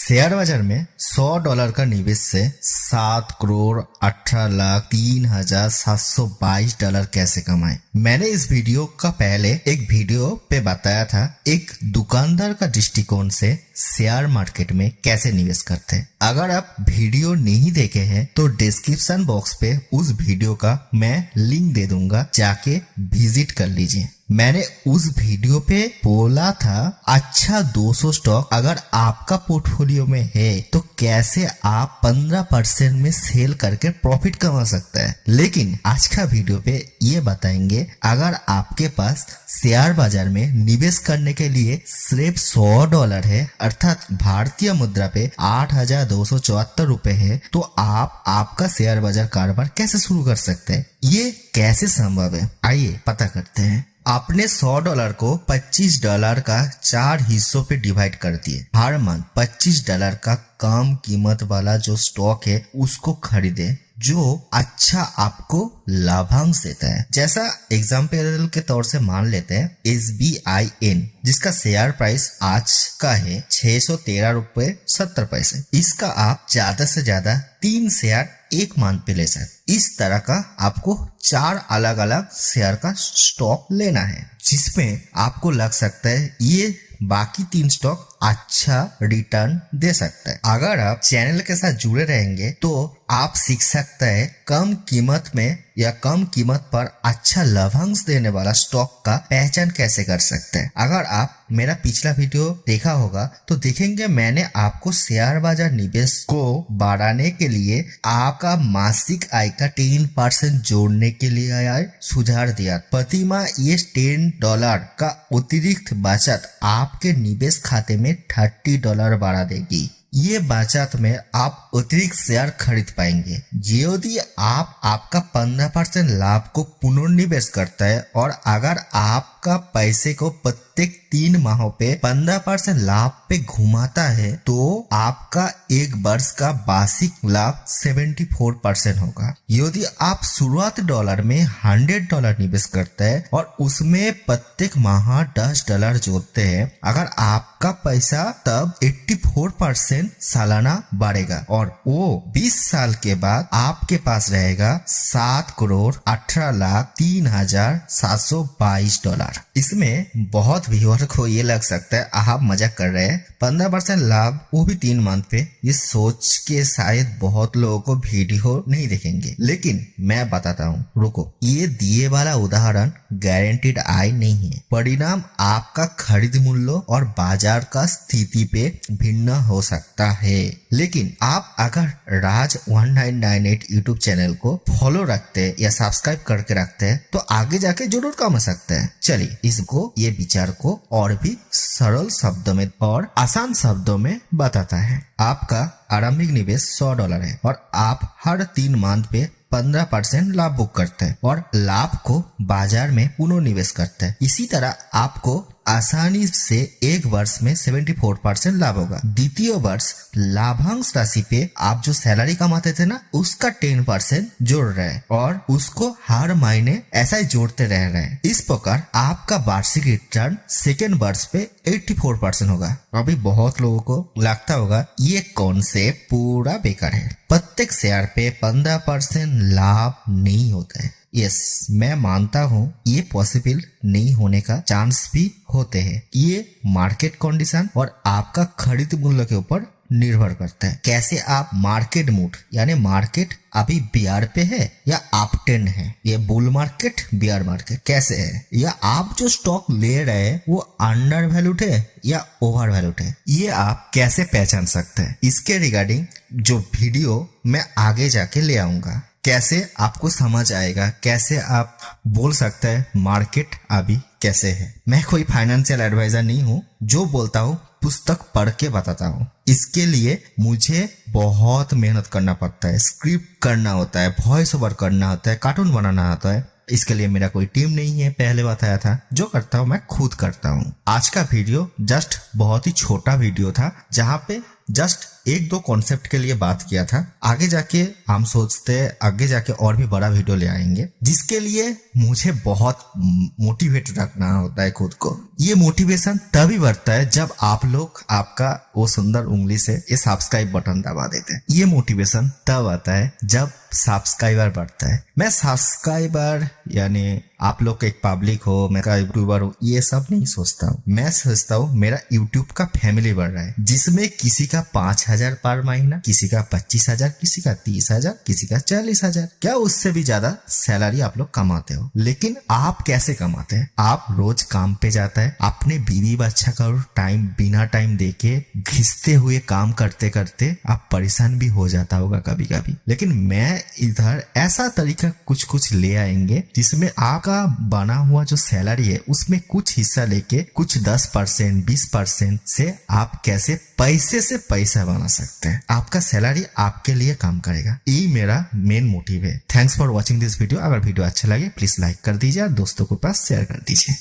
Share बाजार में $100 का निवेश से 7,18,03,722 कैसे कमाएं। मैंने इस वीडियो का पहले एक वीडियो पे बताया था एक दुकानदार का दृष्टिकोण से शेयर मार्केट में कैसे निवेश करते हैं। अगर आप वीडियो नहीं देखे हैं तो डिस्क्रिप्शन बॉक्स पे उस वीडियो का मैं लिंक दे दूंगा, जाके विजिट कर लीजिए। मैंने उस वीडियो पे बोला था अच्छा 200 स्टॉक अगर आपका पोर्टफोलियो में है तो कैसे आप 15% में सेल करके प्रॉफिट कमा सकते हैं। लेकिन आज का वीडियो पे ये बताएंगे अगर आपके पास शेयर बाजार में निवेश करने के लिए सिर्फ $100 है, अर्थात भारतीय मुद्रा पे 8,274 रुपए है, तो आप आपका शेयर बाजार कारोबार कैसे शुरू कर सकते हैं। ये कैसे संभव है, आइए पता करते हैं। आपने $100 को $25 का 4 हिस्सों पे डिवाइड कर दिए। हर मंथ $25 का कम कीमत वाला जो स्टॉक है उसको खरीदे जो अच्छा आपको लाभांश देता है। जैसा एग्जाम्पल के तौर से मान लेते हैं SBIN, जिसका शेयर प्राइस आज का है 613 रुपए 70 पैसे। इसका आप ज्यादा से ज्यादा 3 शेयर एक मंथ पे ले सकते। इस तरह का आपको 4 अलग अलग शेयर का स्टॉक लेना है, जिसमें आपको लग सकता है ये बाकी 3 स्टॉक अच्छा रिटर्न दे सकता है। अगर आप चैनल के साथ जुड़े रहेंगे तो आप सीख सकते हैं कम कीमत में या कम कीमत पर अच्छा लाभांश देने वाला स्टॉक का पहचान कैसे कर सकते हैं। अगर आप मेरा पिछला वीडियो देखा होगा तो देखेंगे मैंने आपको शेयर बाजार निवेश को बढ़ाने के लिए आपका मासिक आय का 10% जोड़ने के लिए सुझाव दिया। प्रति माह ये $10 का अतिरिक्त बचत आपके निवेश खाते में $30 बढ़ा देगी। ये बचत में आप अतिरिक्त शेयर खरीद पाएंगे। यदि आप आपका 15% लाभ को पुनर्निवेश करता है और अगर आपका पैसे को प्रत्येक 3 माहों पे 15% लाभ पे घुमाता है तो आपका एक वर्ष का वार्षिक लाभ 74% होगा। यदि आप शुरुआत डॉलर में $100 निवेश करते हैं और उसमें प्रत्येक माह $10 जोड़ते हैं, अगर आपका पैसा तब 84% सालाना बढ़ेगा और वो 20 साल के बाद आपके पास रहेगा $7,18,03,722। इसमें बहुत व्यूअर को ये लग सकता है आप मजाक कर रहे हैं, 15% लाभ वो भी 3 मंथ पे। ये सोच के शायद बहुत लोगों को वीडियो नहीं देखेंगे, लेकिन मैं बताता हूँ, रुको। ये दिए वाला उदाहरण गारंटीड आय नहीं है। परिणाम आपका खरीद मूल्य और बाजार का स्थिति पे भिन्न हो सकता है। लेकिन आप अगर राज 1998 यूट्यूब चैनल को फॉलो रखते हैं या सब्सक्राइब करके रखते हैं तो आगे जाके जरूर कमा सकते हैं। चलिए इसको, ये विचार को और भी सरल शब्दों में और आसान शब्दों में बताता है। आपका आरंभिक निवेश $100 है और आप हर 3 मंथ पे 15% लाभ बुक करते हैं और लाभ को बाजार में पुनर्निवेश करते हैं। इसी तरह आपको आसानी से एक वर्ष में 74% लाभ होगा। द्वितीय वर्ष लाभांश राशि पे आप जो सैलरी कमाते थे ना उसका 10% जोड़ रहे हैं और उसको हर महीने ऐसा ही जोड़ते रह रहे हैं। इस प्रकार आपका वार्षिक रिटर्न सेकेंड वर्ष पे 84% होगा। अभी बहुत लोगों को लगता होगा ये कॉन्सेप्ट पूरा बेकार है, प्रत्येक शेयर पे 15% लाभ नहीं होता है। यस, मैं मानता हूँ ये पॉसिबल नहीं होने का चांस भी होते हैं। ये मार्केट कंडीशन और आपका खरीद मूल्य के ऊपर निर्भर करता है। कैसे आप मार्केट मूड यानी मार्केट अभी बियर पे है या अपट्रेंड है, ये बुल मार्केट बियर मार्केट कैसे है, या आप जो स्टॉक ले रहे हैं वो अंडर वैल्यूड है या ओवर वैल्यूड है, ये आप कैसे पहचान सकते हैं। इसके रिगार्डिंग जो वीडियो मैं आगे जाके ले आऊंगा, कैसे आपको समझ आएगा, कैसे आप बोल सकते हैं मार्केट अभी कैसे है। मैं कोई फाइनेंशियल एडवाइजर नहीं हूँ, जो बोलता हूँ पुस्तक पढ़ के बताता हूँ। इसके लिए मुझे बहुत मेहनत करना पड़ता है, स्क्रिप्ट करना होता है, वॉइस ओवर करना होता है, कार्टून बनाना होता है। इसके लिए मेरा कोई टीम नहीं है, पहले बताया था। जो करता हूँ मैं खुद करता हूँ। आज का वीडियो जस्ट बहुत ही छोटा वीडियो था जहाँ पे जस्ट एक दो कॉन्सेप्ट के लिए बात किया था। आगे जाके हम सोचते हैं आगे जाके और भी बड़ा वीडियो ले आएंगे, जिसके लिए मुझे बहुत मोटिवेट रखना होता है खुद को। ये मोटिवेशन तभी बढ़ता है जब आप लोग आपका वो सुंदर उंगली से ये सब्सक्राइब बटन दबा देते हैं। ये मोटिवेशन तब आता है जब सब्सक्राइबर बढ़ता है। मैं सब्सक्राइबर यानी आप लोग एक पब्लिक हो, मेरा यूट्यूबर हो, ये सब नहीं सोचता हूँ। मैं सोचता हूँ मेरा यूट्यूब का फैमिली बढ़ रहा है, जिसमें किसी का 5,000 पर महीना, किसी का 25,000, किसी का 30,000, किसी का 40,000। क्या उससे भी ज्यादा सैलरी आप लोग कमाते हो? लेकिन आप कैसे कमाते हैं? आप रोज काम पे जाता है, अपने बीवी बच्चा का टाइम बिना टाइम देके घिसते हुए काम करते करते आप परेशान भी हो जाता होगा कभी कभी। लेकिन मैं इधर ऐसा तरीका कुछ ले आएंगे जिसमें आपका बना हुआ जो सैलरी है उसमें कुछ हिस्सा लेके कुछ 10%, 20% से आप कैसे पैसे से पैसा बना सकते हैं। आपका सैलरी आपके लिए काम करेगा। ये मेरा मेन मोटिव है। Thanks for watching this video. अगर वीडियो अच्छा लगे प्लीज लाइक कर दीजिए और दोस्तों के पास शेयर कर दीजिए।